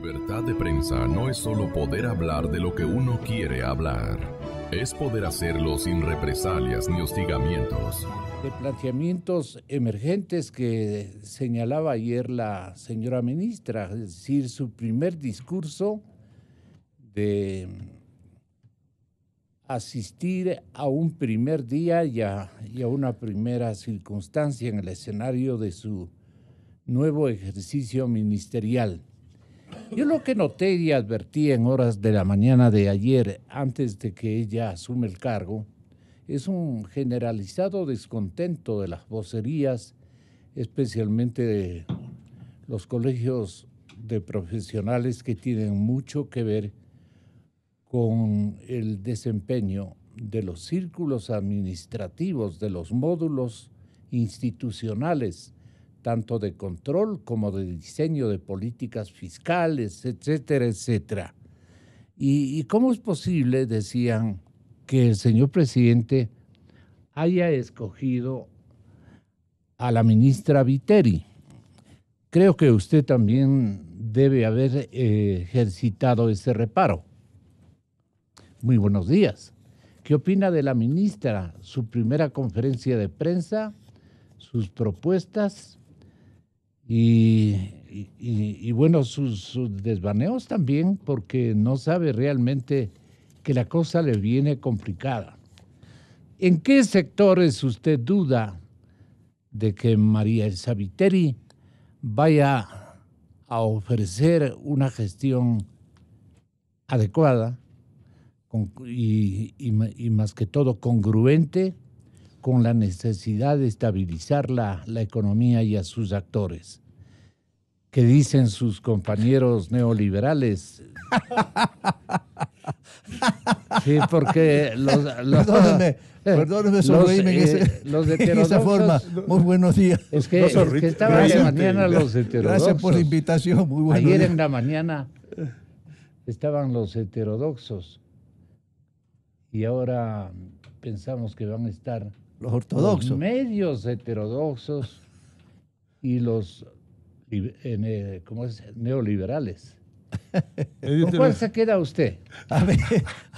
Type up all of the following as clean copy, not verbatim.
Libertad de prensa no es solo poder hablar de lo que uno quiere hablar. Es poder hacerlo sin represalias ni hostigamientos. De planteamientos emergentes que señalaba ayer la señora ministra, es decir, su primer discurso de asistir a un primer día y a una primera circunstancia en el escenario de su nuevo ejercicio ministerial. Yo lo que noté y advertí en horas de la mañana de ayer, antes de que ella asume el cargo, es un generalizado descontento de las vocerías, especialmente de los colegios de profesionales que tienen mucho que ver con el desempeño de los círculos administrativos, de los módulos institucionales, tanto de control como de diseño de políticas fiscales, etcétera, etcétera. ¿Y cómo es posible, decían, que el señor presidente haya escogido a la ministra Viteri? Creo que usted también debe haber ejercitado ese reparo. Muy buenos días. ¿Qué opina de la ministra? Su primera conferencia de prensa, sus propuestas y bueno, sus desvaneos también, porque no sabe realmente que la cosa le viene complicada. ¿En qué sectores usted duda de que María Elsa Viteri vaya a ofrecer una gestión adecuada y más que todo congruente con la necesidad de estabilizar la economía y a sus actores? ¿Qué dicen sus compañeros neoliberales? Sí, porque Perdóneme sonreírme en esa forma. Muy buenos días. Es que estaban en la mañana los heterodoxos. Gracias por la invitación. Muy buenos Ayer días. en la mañana estaban los heterodoxos y ahora pensamos que van a estar los ortodoxos, los medios heterodoxos y los neoliberales. ¿Con cuál se queda usted? A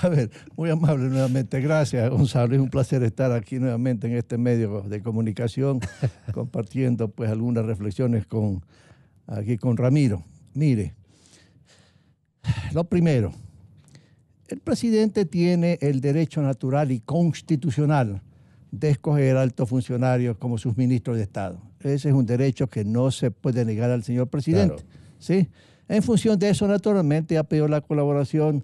ver, muy amable nuevamente. Gracias, Gonzalo. Es un placer estar aquí nuevamente en este medio de comunicación, compartiendo pues algunas reflexiones aquí con Ramiro. Mire, lo primero, el presidente tiene el derecho natural y constitucional de escoger altos funcionarios como sus ministros de Estado. Ese es un derecho que no se puede negar al señor presidente. Claro. ¿Sí? En función de eso, naturalmente, ha pedido la colaboración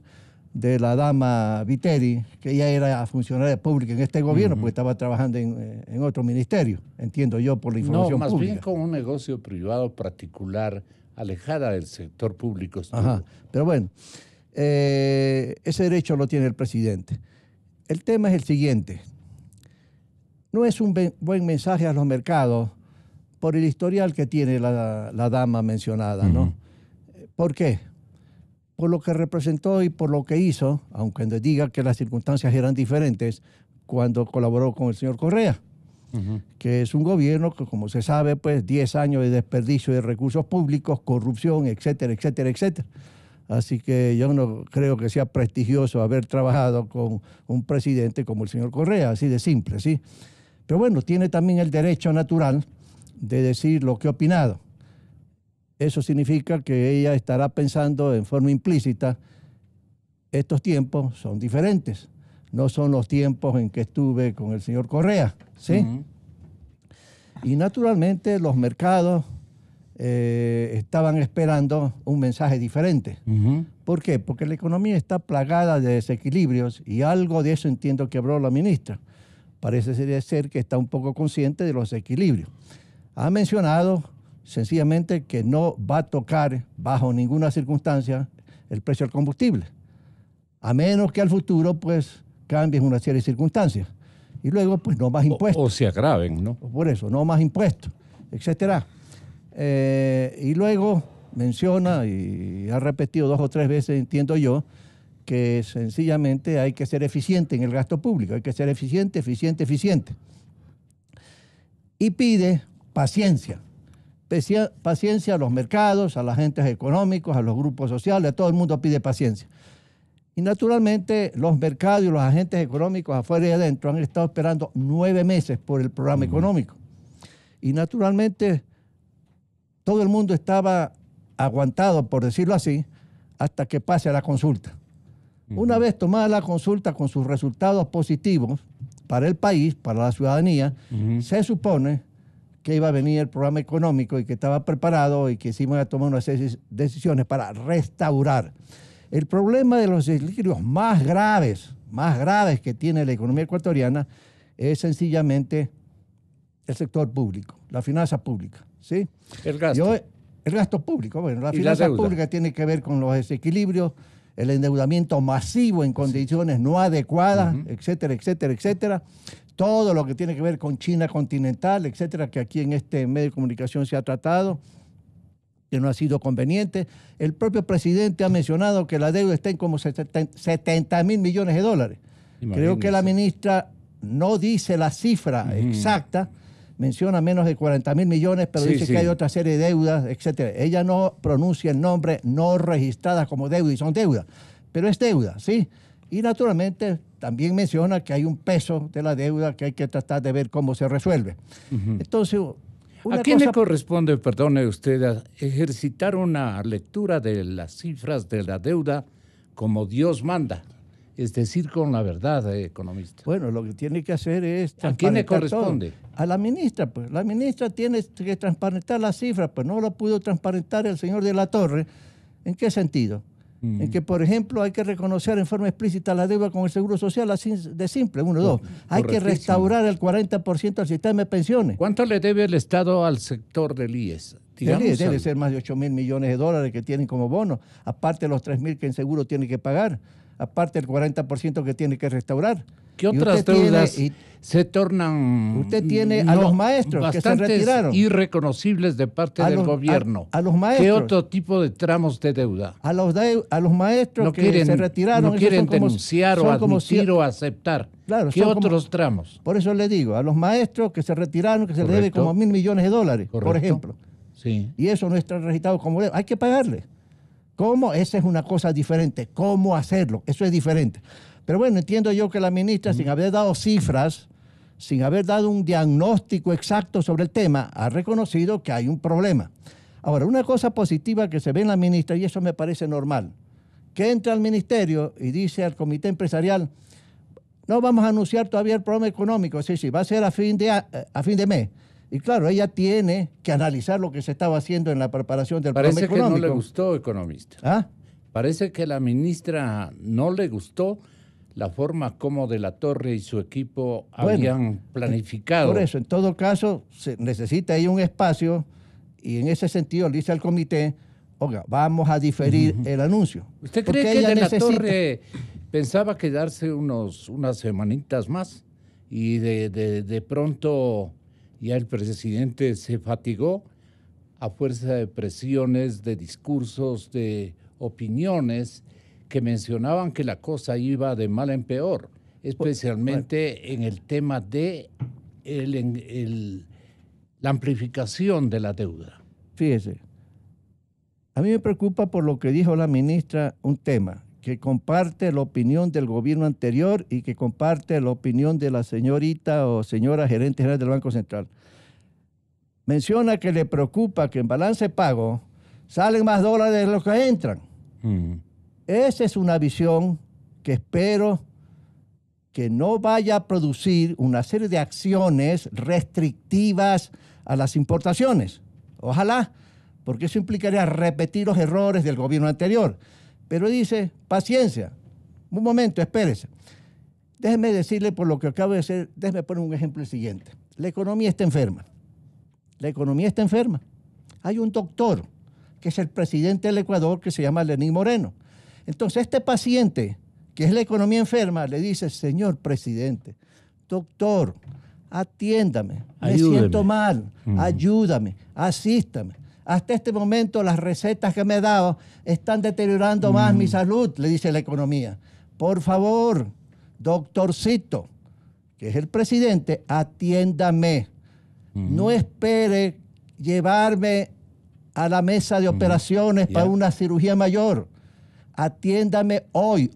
de la dama Viteri, que ella era funcionaria pública en este gobierno, porque estaba trabajando en otro ministerio, entiendo yo, por la información pública. No, más bien con un negocio privado particular, alejada del sector público. Ajá, pero bueno, ese derecho lo tiene el presidente. El tema es el siguiente. No es un buen mensaje a los mercados por el historial que tiene la dama mencionada, ¿no? ¿Por qué? Por lo que representó y por lo que hizo, aunque diga que las circunstancias eran diferentes, cuando colaboró con el señor Correa, que es un gobierno que, como se sabe, pues 10 años de desperdicio de recursos públicos, corrupción, etcétera, etcétera, etcétera. Así que yo no creo que sea prestigioso haber trabajado con un presidente como el señor Correa, así de simple, ¿sí? Pero bueno, tiene también el derecho natural de decir lo que ha opinado. Eso significa que ella estará pensando en forma implícita, estos tiempos son diferentes, no son los tiempos en que estuve con el señor Correa, ¿sí? Y naturalmente los mercados estaban esperando un mensaje diferente. ¿Por qué? Porque la economía está plagada de desequilibrios y algo de eso entiendo que habló la ministra. Parece ser que está un poco consciente de los desequilibrios. Ha mencionado sencillamente que no va a tocar bajo ninguna circunstancia el precio del combustible, a menos que al futuro pues cambien una serie de circunstancias. Y luego pues no más impuestos. O se agraven, ¿no? Por eso, no más impuestos, etcétera. Y luego menciona, y ha repetido 2 o 3 veces, entiendo yo, que sencillamente hay que ser eficiente en el gasto público, hay que ser eficiente. Y pide paciencia. Paciencia a los mercados, a los agentes económicos, a los grupos sociales, a todo el mundo pide paciencia. Y naturalmente los mercados y los agentes económicos afuera y adentro han estado esperando 9 meses por el programa económico. Y naturalmente todo el mundo estaba aguantado, por decirlo así, hasta que pase la consulta. Una vez tomada la consulta con sus resultados positivos para el país, para la ciudadanía, se supone que iba a venir el programa económico y que estaba preparado y que se iban a tomar unas decisiones para restaurar. El problema de los desequilibrios más graves que tiene la economía ecuatoriana es sencillamente el sector público, la finanza pública, ¿sí? El gasto. El gasto público. Bueno, la Y finanza la pública tiene que ver con los desequilibrios, el endeudamiento masivo en condiciones no adecuadas, etcétera, etcétera, etcétera. Todo lo que tiene que ver con China continental, etcétera, que aquí en este medio de comunicación se ha tratado, que no ha sido conveniente. El propio presidente ha mencionado que la deuda está en como 70.000 millones de dólares. Imagínese. Creo que la ministra no dice la cifra exacta, menciona menos de 40.000 millones, pero dice que hay otra serie de deudas, etcétera. Ella no pronuncia el nombre, no registradas como deuda, y son deudas, pero es deuda, ¿sí? Y naturalmente también menciona que hay un peso de la deuda que hay que tratar de ver cómo se resuelve. Entonces, ¿a quién le corresponde, perdone usted, ejercitar una lectura de las cifras de la deuda como Dios manda? Es decir, con la verdad, economista. Bueno, lo que tiene que hacer es... ¿A quién le corresponde? Todo. A la ministra, pues. La ministra tiene que transparentar las cifras, pues no lo pudo transparentar el señor de la Torre. ¿En qué sentido? En que, por ejemplo, hay que reconocer en forma explícita la deuda con el Seguro Social, así de simple, 1, 2. Hay que restaurar el 40% del sistema de pensiones. ¿Cuánto le debe el Estado al sector del IES? El IES debe ser más de 8.000 millones de dólares que tienen como bono, aparte de los 3.000 que en seguro tiene que pagar, aparte del 40% que tiene que restaurar. ¿Qué otras deudas se tornan usted tiene a los maestros que se retiraron? Irreconocibles de parte del gobierno? A los maestros. ¿Qué otro tipo de tramos de deuda? A los maestros que se retiraron. No quieren denunciar o admitir o aceptar. Claro, ¿Qué otros tramos? Por eso le digo, a los maestros que se retiraron, que se les debe como 1.000 millones de dólares, por ejemplo. Sí. Y eso no está registrado como deuda. Hay que pagarle. ¿Cómo? Esa es una cosa diferente. ¿Cómo hacerlo? Eso es diferente. Pero bueno, entiendo yo que la ministra, sin haber dado cifras, sin haber dado un diagnóstico exacto sobre el tema, ha reconocido que hay un problema. Ahora, una cosa positiva que se ve en la ministra, y eso me parece normal, que entra al ministerio y dice al comité empresarial, no vamos a anunciar todavía el programa económico, sí, va a ser a fin de mes. Y claro, ella tiene que analizar lo que se estaba haciendo en la preparación del programa económico. Parece que no le gustó, economista. ¿Ah? Parece que a la ministra no le gustó la forma como De la Torre y su equipo habían planificado. Por eso, en todo caso, se necesita ahí un espacio y en ese sentido le dice al comité, oiga, vamos a diferir el anuncio. ¿Usted cree que De la Torre pensaba quedarse unas semanitas más y de pronto ya el presidente se fatigó a fuerza de presiones, de discursos, de opiniones que mencionaban que la cosa iba de mal en peor, especialmente en el tema de la amplificación de la deuda? Fíjese, a mí me preocupa por lo que dijo la ministra un tema, que comparte la opinión del gobierno anterior y que comparte la opinión de la señorita o señora gerente general del Banco Central. Menciona que le preocupa que en balance de pago salen más dólares de los que entran. Esa es una visión que espero que no vaya a producir una serie de acciones restrictivas a las importaciones. Ojalá, porque eso implicaría repetir los errores del gobierno anterior. Pero dice, paciencia, un momento, espérese. Déjeme decirle por lo que acabo de decir, déjeme poner un ejemplo siguiente. La economía está enferma. La economía está enferma. Hay un doctor, que es el presidente del Ecuador, que se llama Lenín Moreno. Entonces, este paciente, que es la economía enferma, le dice, señor presidente, doctor, atiéndame, me siento mal, ayúdame, asístame. Hasta este momento las recetas que me he dado están deteriorando más mi salud, le dice la economía. Por favor, doctorcito, que es el presidente, atiéndame. No espere llevarme a la mesa de operaciones para una cirugía mayor. Atiéndame hoy.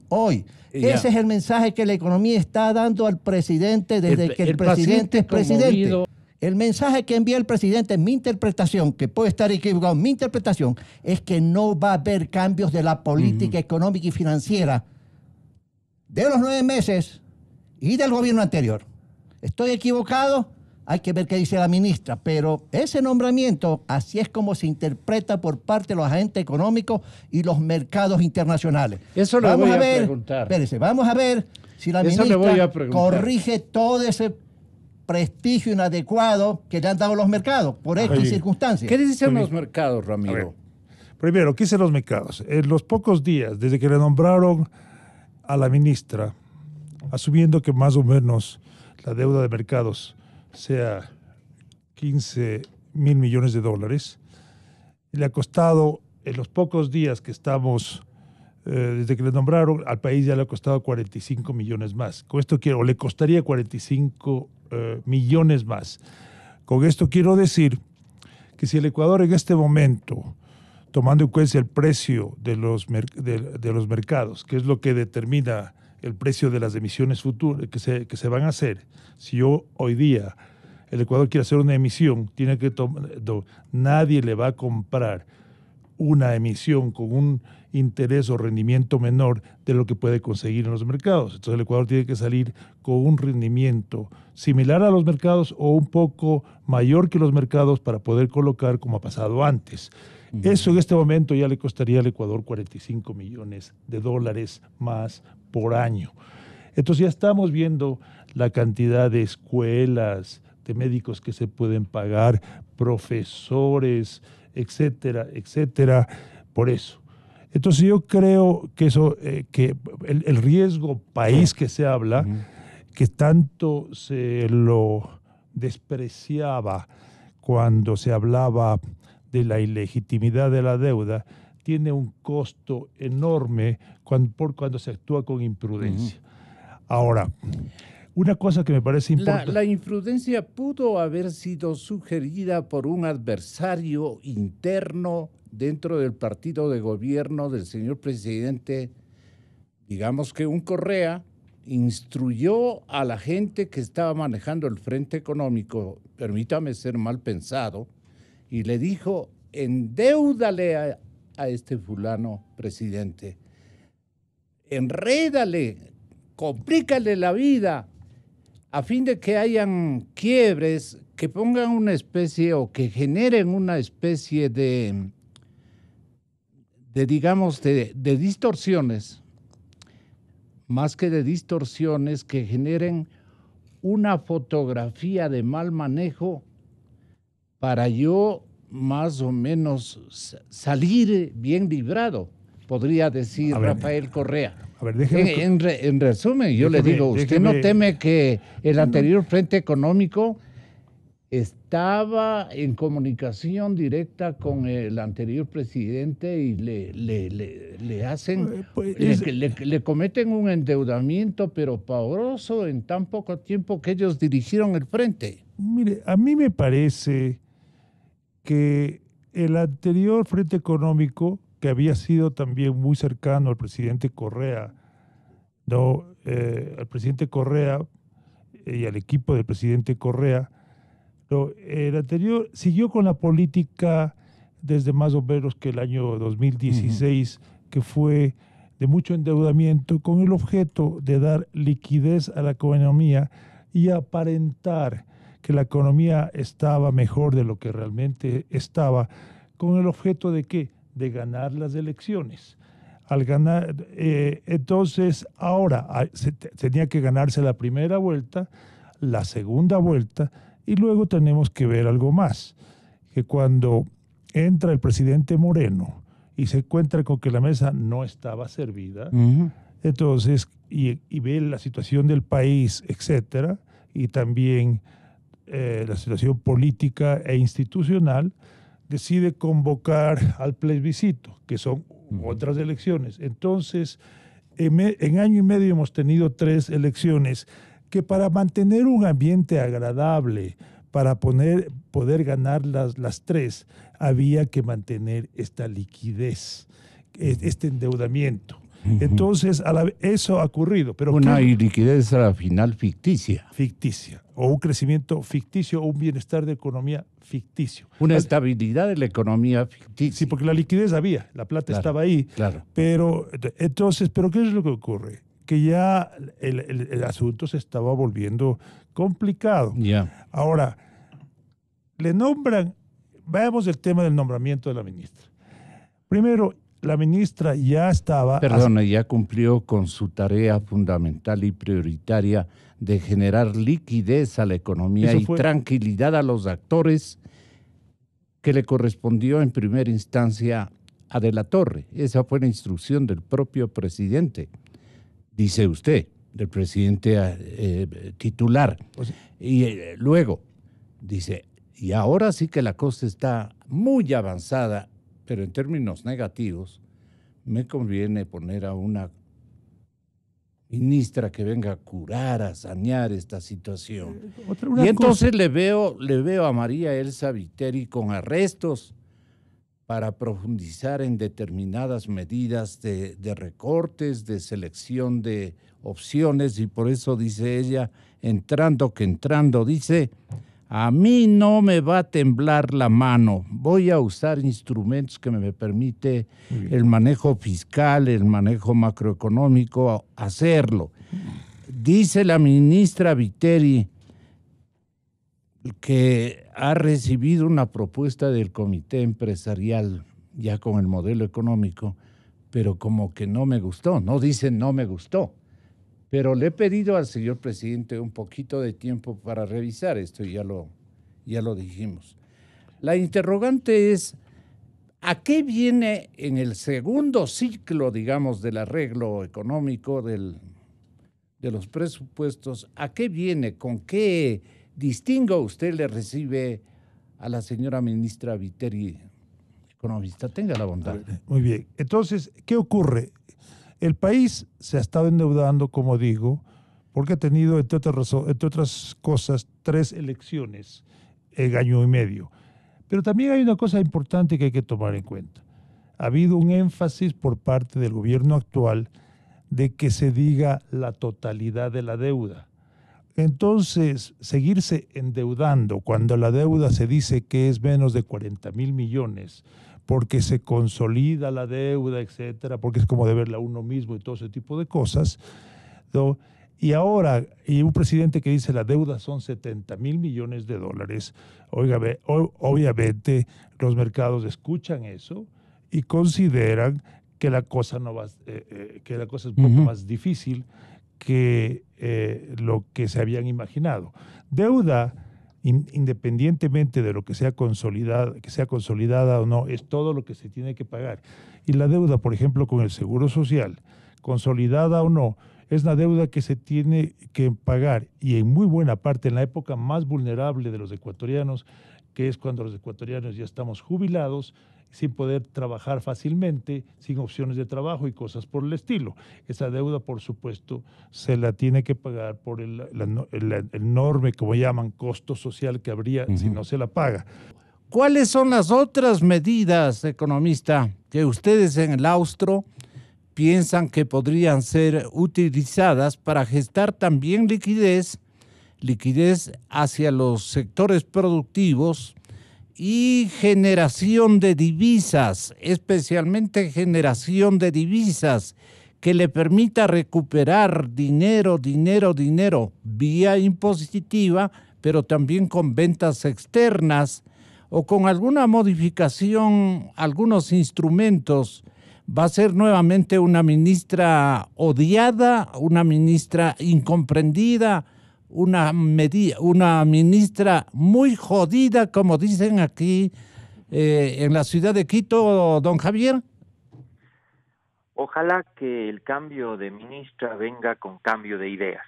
Ese es el mensaje que la economía está dando al presidente desde que el presidente es presidente. El mensaje que envía el presidente, mi interpretación, que puede estar equivocado, mi interpretación es que no va a haber cambios de la política económica y financiera de los 9 meses y del gobierno anterior. ¿Estoy equivocado? Hay que ver qué dice la ministra, pero ese nombramiento, así es como se interpreta por parte de los agentes económicos y los mercados internacionales. Eso le voy a preguntar. Espérese, vamos a ver si la ministra corrige todo ese prestigio inadecuado que le han dado los mercados por X circunstancias. ¿Qué dicen los mercados, Ramiro? Primero, ¿qué dicen los mercados? En los pocos días, desde que le nombraron a la ministra, asumiendo que más o menos la deuda de mercados sea 15 mil millones de dólares, le ha costado, en los pocos días que estamos, desde que le nombraron, al país ya le ha costado 45 millones más. Con esto quiero, o le costaría 45 millones más. Con esto quiero decir que si el Ecuador en este momento, tomando en cuenta el precio de los mercados, que es lo que determina el precio de las emisiones futuras que se van a hacer, si yo hoy día el Ecuador quiere hacer una emisión, nadie le va a comprar una emisión con un interés o rendimiento menor de lo que puede conseguir en los mercados. Entonces el Ecuador tiene que salir con un rendimiento similar a los mercados o un poco mayor que los mercados para poder colocar como ha pasado antes. Eso en este momento ya le costaría al Ecuador 45 millones de dólares más por año. Entonces ya estamos viendo la cantidad de escuelas, de médicos que se pueden pagar, profesores, etcétera, etcétera, por eso. Entonces yo creo que eso, que el riesgo país que se habla, que tanto se lo despreciaba cuando se hablaba de la ilegitimidad de la deuda, tiene un costo enorme cuando se actúa con imprudencia. Ahora, una cosa que me parece importante... La imprudencia pudo haber sido sugerida por un adversario interno dentro del partido de gobierno del señor presidente. Digamos que un Correa instruyó a la gente que estaba manejando el frente económico, permítame ser mal pensado, y le dijo, endeúdale a este fulano presidente, enrédale, complícale la vida, a fin de que hayan quiebres, que pongan una especie o que generen una especie de distorsiones, más que de distorsiones, que generen una fotografía de mal manejo para yo más o menos salir bien librado, podría decir Rafael Correa. A ver, déjeme, en resumen, yo le digo, ¿usted no teme que el anterior Frente Económico estaba en comunicación directa con el anterior presidente y le hacen, le cometen un endeudamiento pero pavoroso en tan poco tiempo que ellos dirigieron el frente? Mire, a mí me parece que el anterior Frente Económico, que había sido también muy cercano al presidente Correa, al presidente Correa y al equipo del presidente Correa, el anterior siguió con la política desde más o menos que el año 2016, que fue de mucho endeudamiento, con el objeto de dar liquidez a la economía y aparentar que la economía estaba mejor de lo que realmente estaba, con el objeto de ¿qué? De ganar las elecciones. Al ganar, entonces ahora tenía que ganarse la primera vuelta, la segunda vuelta, y luego tenemos que ver algo más, que cuando entra el presidente Moreno y se encuentra con que la mesa no estaba servida, entonces, y ve la situación del país, etcétera, y también la situación política e institucional, decide convocar al plebiscito, que son otras elecciones. Entonces, en año y medio hemos tenido 3 elecciones que, para mantener un ambiente agradable, para poder ganar las tres, había que mantener esta liquidez, este endeudamiento. Entonces, eso ha ocurrido. Pero una liquidez a la final ficticia. Ficticia, o un crecimiento ficticio, o un bienestar de economía ficticio. Una estabilidad de la economía ficticia. Sí, porque la liquidez había, la plata estaba ahí. Claro. Pero ¿qué es lo que ocurre? Que ya el asunto se estaba volviendo complicado. Ya. Ahora, le nombran, veamos el tema del nombramiento de la ministra. Primero, la ministra ya estaba... Perdona, ya cumplió con su tarea fundamental y prioritaria de generar liquidez a la economía y tranquilidad a los actores que le correspondió en primera instancia a De la Torre. Esa fue la instrucción del propio presidente, dice usted, del presidente titular. Y luego dice, y ahora sí que la cosa está muy avanzada, pero en términos negativos, me conviene poner a una ministra que venga a curar, a sanear esta situación. Y entonces le veo a María Elsa Viteri con arrestos para profundizar en determinadas medidas de recortes, de selección de opciones, y por eso dice ella, entrando, dice... A mí no me va a temblar la mano. Voy a usar instrumentos que me permite el manejo fiscal, el manejo macroeconómico, hacerlo. Dice la ministra Viteri que ha recibido una propuesta del comité empresarial ya con el modelo económico, pero como que no me gustó. No dice no me gustó. Pero le he pedido al señor presidente un poquito de tiempo para revisar esto, y ya lo dijimos. La interrogante es, ¿a qué viene en el segundo ciclo, digamos, del arreglo económico de los presupuestos? ¿A qué viene? ¿Con qué distingo usted le recibe a la señora ministra Viteri, economista? Tenga la bondad. Muy bien. Entonces, ¿qué ocurre? El país se ha estado endeudando, como digo, porque ha tenido, entre otras cosas, 3 elecciones en año y medio. Pero también hay una cosa importante que hay que tomar en cuenta. Ha habido un énfasis por parte del gobierno actual de que se diga la totalidad de la deuda. Entonces, seguirse endeudando cuando la deuda se dice que es menos de 40,000 millones, porque se consolida la deuda, etcétera, porque es como deberla uno mismo y todo ese tipo de cosas, ¿no? Y ahora, y un presidente que dice la deuda son 70,000 millones de dólares, obviamente los mercados escuchan eso y consideran que la cosa no va, que la cosa es un poco más difícil que lo que se habían imaginado. Deuda, independientemente de lo que sea consolidada o no, es todo lo que se tiene que pagar. Y la deuda, por ejemplo, con el Seguro Social, consolidada o no, es la deuda que se tiene que pagar, y en muy buena parte en la época más vulnerable de los ecuatorianos, que es cuando los ecuatorianos ya estamos jubilados, sin poder trabajar fácilmente, sin opciones de trabajo y cosas por el estilo. Esa deuda, por supuesto, se la tiene que pagar por el enorme, como llaman, costo social que habría si no se la paga. ¿Cuáles son las otras medidas, economista, que ustedes en el Austro piensan que podrían ser utilizadas para gestar también liquidez hacia los sectores productivos y generación de divisas, especialmente generación de divisas que le permita recuperar dinero vía impositiva, pero también con ventas externas o con alguna modificación, algunos instrumentos? ¿Va a ser nuevamente una ministra odiada, una ministra incomprendida, una ministra muy jodida, como dicen aquí en la ciudad de Quito, don Javier? Ojalá que el cambio de ministra venga con cambio de ideas.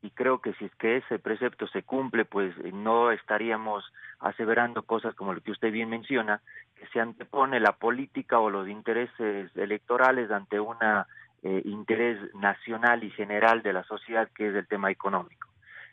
Y creo que si es que ese precepto se cumple, pues no estaríamos aseverando cosas como lo que usted bien menciona, que se antepone la política o los intereses electorales ante un interés nacional y general de la sociedad, que es el tema económico.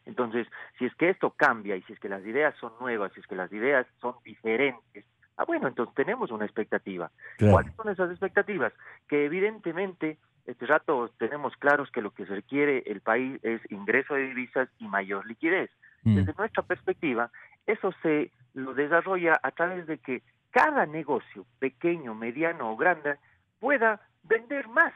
Entonces, si es que esto cambia y si es que las ideas son nuevas, si es que las ideas son diferentes, bueno, entonces tenemos una expectativa. Claro. ¿Cuáles son esas expectativas? Que evidentemente, este rato tenemos claros que lo que se requiere el país es ingreso de divisas y mayor liquidez. Desde nuestra perspectiva, eso se lo desarrolla a través de que cada negocio, pequeño, mediano o grande, pueda vender más.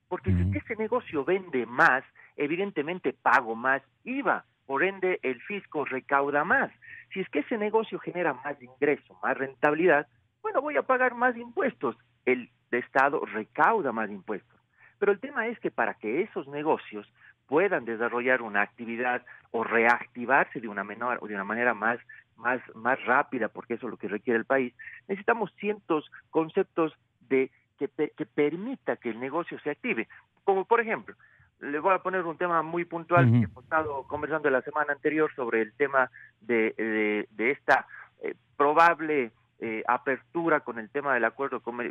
Porque si ese negocio vende más, evidentemente pago más IVA, por ende el fisco recauda más. Si es que ese negocio genera más ingreso, más rentabilidad, bueno, voy a pagar más impuestos. El Estado recauda más impuestos. Pero el tema es que para que esos negocios puedan desarrollar una actividad o reactivarse de una manera más rápida, porque eso es lo que requiere el país, necesitamos ciertos conceptos que permita que el negocio se active. Como por ejemplo, le voy a poner un tema muy puntual que hemos estado conversando la semana anterior sobre el tema de esta probable apertura con el tema del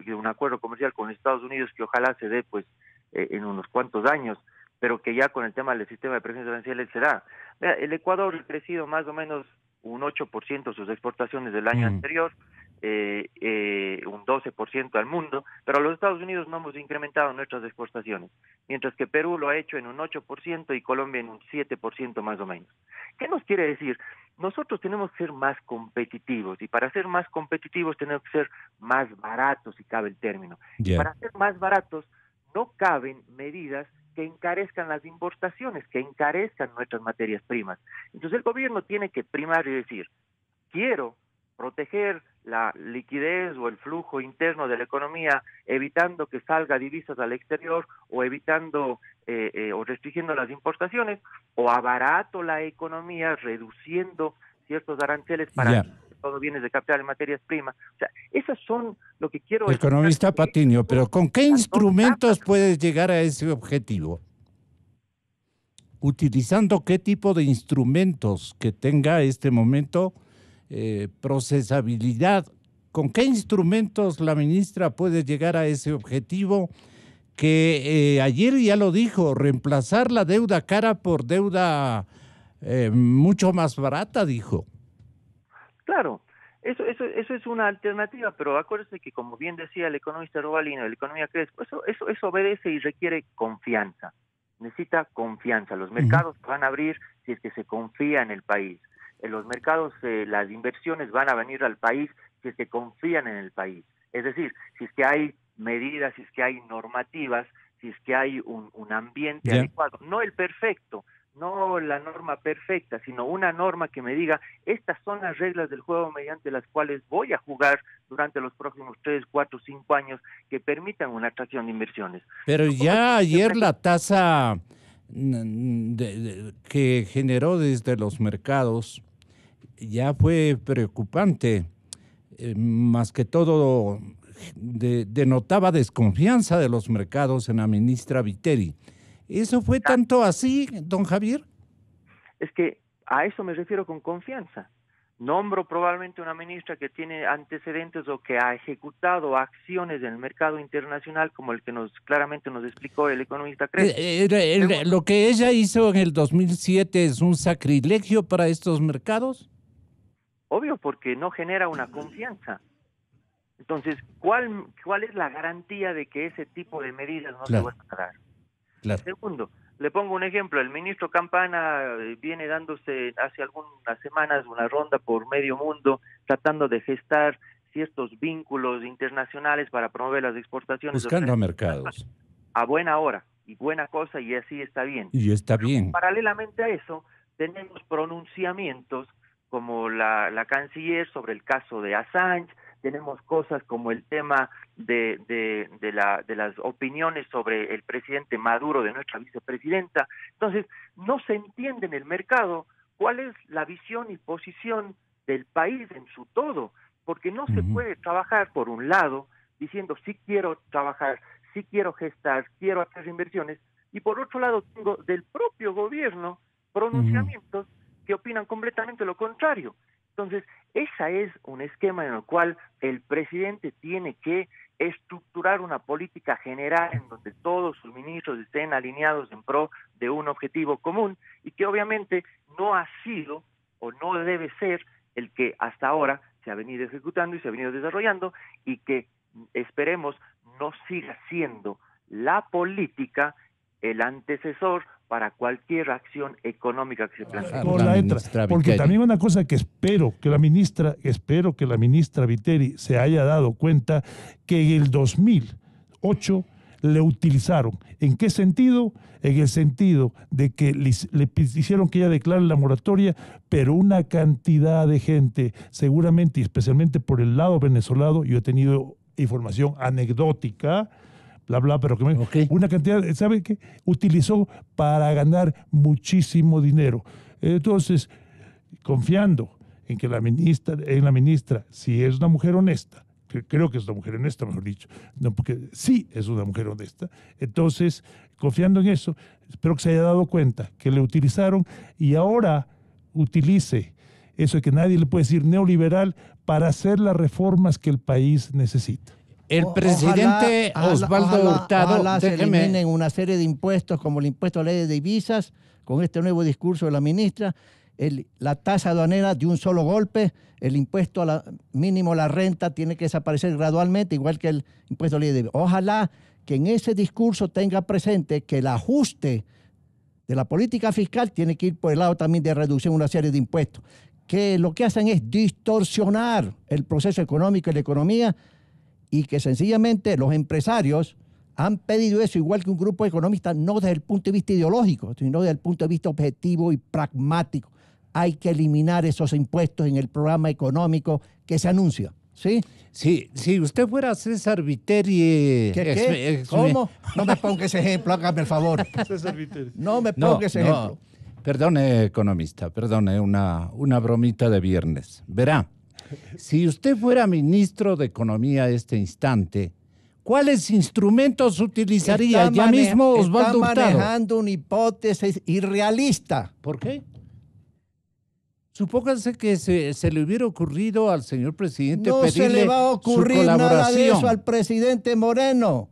de un acuerdo comercial con Estados Unidos que ojalá se dé pues en unos cuantos años, pero que ya con el tema del sistema de precios arancelarios se da. Mira, el Ecuador ha crecido más o menos un 8% sus exportaciones del año anterior, un 12% al mundo, pero a los Estados Unidos no hemos incrementado nuestras exportaciones, mientras que Perú lo ha hecho en un 8% y Colombia en un 7% más o menos. ¿Qué nos quiere decir? Nosotros tenemos que ser más competitivos, y para ser más competitivos tenemos que ser más baratos, si cabe el término. Yeah. Y para ser más baratos no caben medidas que encarezcan las importaciones, que encarezcan nuestras materias primas. Entonces el gobierno tiene que primar y decir, quiero proteger la liquidez o el flujo interno de la economía, evitando que salga divisas al exterior o evitando o restringiendo las importaciones, o abarato la economía reduciendo ciertos aranceles para todo bienes de capital y materias primas. O sea, esos son lo que quiero... Economista Patiño, pero ¿con qué instrumentos puedes llegar a ese objetivo? ¿Utilizando qué tipo de instrumentos que tenga este momento procesabilidad? ¿Con qué instrumentos la ministra puede llegar a ese objetivo que ayer ya lo dijo, reemplazar la deuda cara por deuda mucho más barata, dijo? Claro, eso es una alternativa, pero acuérdese que, como bien decía el economista Robalino, la economía crece, eso obedece y requiere confianza. Necesita confianza. Los mercados van a abrir si es que se confía en el país. En los mercados las inversiones van a venir al país si es que confían en el país. Es decir, si es que hay medidas, si es que hay normativas, si es que hay un ambiente adecuado, no el perfecto, no la norma perfecta, sino una norma que me diga, estas son las reglas del juego mediante las cuales voy a jugar durante los próximos 3, 4, 5 años, que permitan una atracción de inversiones. Pero ya ayer la tasa que generó desde los mercados ya fue preocupante, más que todo denotaba desconfianza de los mercados en la ministra Viteri. ¿Eso fue tanto así, don Javier? Es que a eso me refiero con confianza. Nombro probablemente una ministra que tiene antecedentes o que ha ejecutado acciones en el mercado internacional, como el que claramente nos explicó el economista Crespo. ¿Lo que ella hizo en el 2007 es un sacrilegio para estos mercados? Obvio, porque no genera una confianza. Entonces, ¿cuál es la garantía de que ese tipo de medidas no se van a dar? Claro. Segundo, le pongo un ejemplo. El ministro Campana viene dándose hace algunas semanas una ronda por medio mundo tratando de gestar ciertos vínculos internacionales para promover las exportaciones. Buscando mercados. A buena hora y buena cosa, y así está bien. Y está bien. Paralelamente a eso, tenemos pronunciamientos como la canciller sobre el caso de Assange. Tenemos cosas como el tema de las opiniones sobre el presidente Maduro, de nuestra vicepresidenta. Entonces, no se entiende en el mercado cuál es la visión y posición del país en su todo, porque no se puede trabajar por un lado diciendo sí quiero trabajar, sí quiero gestar, quiero hacer inversiones, y por otro lado tengo del propio gobierno pronunciamientos que opinan completamente lo contrario. Entonces, ese es un esquema en el cual el presidente tiene que estructurar una política general en donde todos sus ministros estén alineados en pro de un objetivo común, y que obviamente no ha sido o no debe ser el que hasta ahora se ha venido ejecutando y se ha venido desarrollando, y que esperemos no siga siendo la política el antecesor para cualquier acción económica que se plantee. Porque también una cosa que espero que la ministra Viteri se haya dado cuenta, que en el 2008 le utilizaron. ¿En qué sentido? En el sentido de que le hicieron que ella declare la moratoria, pero una cantidad de gente, seguramente y especialmente por el lado venezolano, yo he tenido información anecdótica, bla, bla, pero que una cantidad, ¿sabe qué? Utilizó para ganar muchísimo dinero. Entonces, confiando en que la ministra, si es una mujer honesta, creo que es una mujer honesta, mejor dicho, no, porque sí es una mujer honesta. Entonces, confiando en eso, espero que se haya dado cuenta que le utilizaron y ahora utilice eso de que nadie le puede decir neoliberal para hacer las reformas que el país necesita. El presidente Osvaldo Hurtado, ojalá se eliminen una serie de impuestos como el impuesto a la ley de divisas, con este nuevo discurso de la ministra, la tasa aduanera de un solo golpe, el impuesto mínimo a la renta tiene que desaparecer gradualmente, igual que el impuesto a la ley de divisas. Ojalá que en ese discurso tenga presente que el ajuste de la política fiscal tiene que ir por el lado también de reducción de una serie de impuestos, que lo que hacen es distorsionar el proceso económico y la economía, y que sencillamente los empresarios han pedido eso, igual que un grupo de economistas, no desde el punto de vista ideológico, sino desde el punto de vista objetivo y pragmático. Hay que eliminar esos impuestos en el programa económico que se anuncia. ¿Sí? Sí, si usted fuera César Viteri... ¿Qué? ¿Cómo? No me ponga ese ejemplo, hágame el favor. César Viteri. No me ponga ese ejemplo. Perdone, economista, perdone, una bromita de viernes. Verá, si usted fuera ministro de Economía a este instante, ¿cuáles instrumentos utilizaría? Ya mismo Osvaldo Hurtado. Está manejando una hipótesis irrealista. ¿Por qué? Supóngase que se le hubiera ocurrido al señor presidente pedirle su colaboración. No se le va a ocurrir nada de eso al presidente Moreno.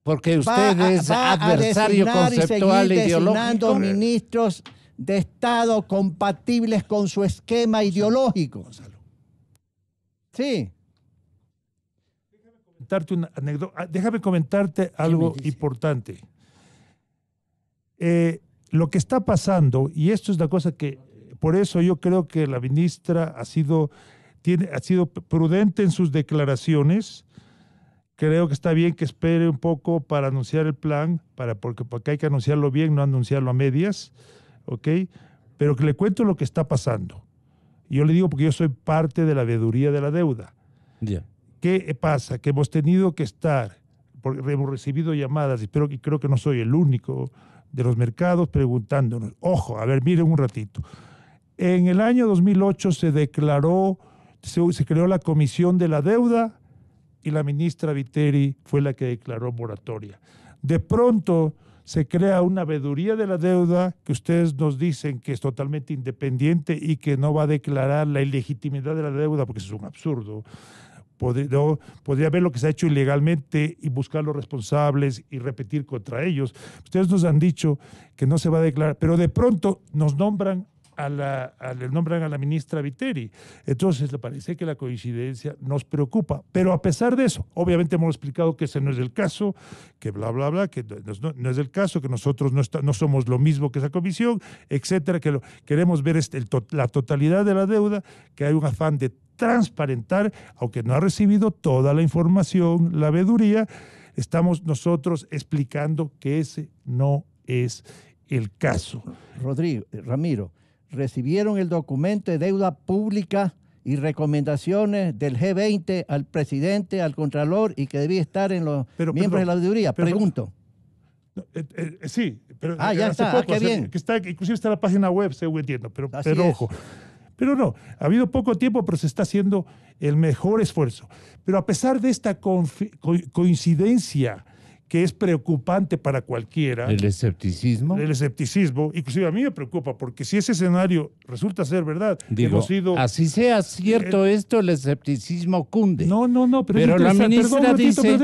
Porque usted es adversario conceptual e ideológico. Designando ministros de Estado compatibles con su esquema ideológico. Sí. Déjame comentarte algo importante. Lo que está pasando, y esto es la cosa que, por eso yo creo que la ministra ha sido prudente en sus declaraciones. Creo que está bien que espere un poco para anunciar el plan, porque hay que anunciarlo bien, no anunciarlo a medias, ¿ok? Pero que le cuento lo que está pasando. Yo le digo porque yo soy parte de la veeduría de la deuda. Yeah. ¿Qué pasa? Que hemos tenido que estar, porque hemos recibido llamadas, y creo que no soy el único de los mercados, preguntándonos, ojo, a ver, miren un ratito. En el año 2008 se creó la Comisión de la Deuda y la ministra Viteri fue la que declaró moratoria. De pronto se crea una veeduría de la deuda que ustedes nos dicen que es totalmente independiente y que no va a declarar la ilegitimidad de la deuda, porque eso es un absurdo. Podría ver lo que se ha hecho ilegalmente y buscar los responsables y repetir contra ellos. Ustedes nos han dicho que no se va a declarar, pero de pronto nos nombran a la ministra Viteri. Entonces, le parece que la coincidencia nos preocupa. Pero a pesar de eso, obviamente hemos explicado que ese no es el caso, que bla, bla, bla, que no es el caso, que nosotros no somos lo mismo que esa comisión, etcétera, que queremos ver la totalidad de la deuda, que hay un afán de transparentar, aunque no ha recibido toda la información la veeduría, estamos nosotros explicando que ese no es el caso. Ramiro, recibieron el documento de deuda pública y recomendaciones del G20 al presidente, al contralor, y que debía estar en los miembros de la veeduría. Pregunto. Sí, pero ya está, poco, qué bien. Inclusive está en la página web, según entiendo, pero ojo. Pero no, ha habido poco tiempo, pero se está haciendo el mejor esfuerzo. Pero a pesar de esta coincidencia que es preocupante para cualquiera. El escepticismo. El escepticismo, inclusive a mí me preocupa, porque si ese escenario resulta ser verdad, Digo, hemos sido... así sea cierto esto, el escepticismo cunde. No, pero la ministra dice,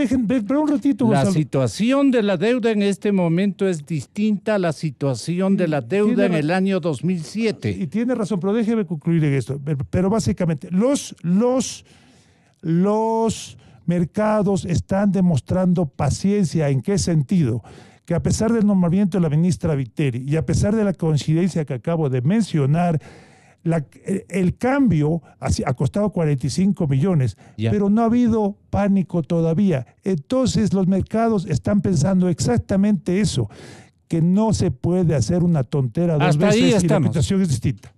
pero un ratito, la Gonzalo. situación de la deuda en este momento es distinta a la situación de la deuda en el año 2007. Y tiene razón, pero déjeme concluir en esto. Pero básicamente, los mercados están demostrando paciencia. ¿En qué sentido? Que a pesar del nombramiento de la ministra Viteri y a pesar de la coincidencia que acabo de mencionar, el cambio ha costado 45 millones, pero no ha habido pánico todavía. Entonces los mercados están pensando exactamente eso, que no se puede hacer una tontera dos veces y la situación es distinta.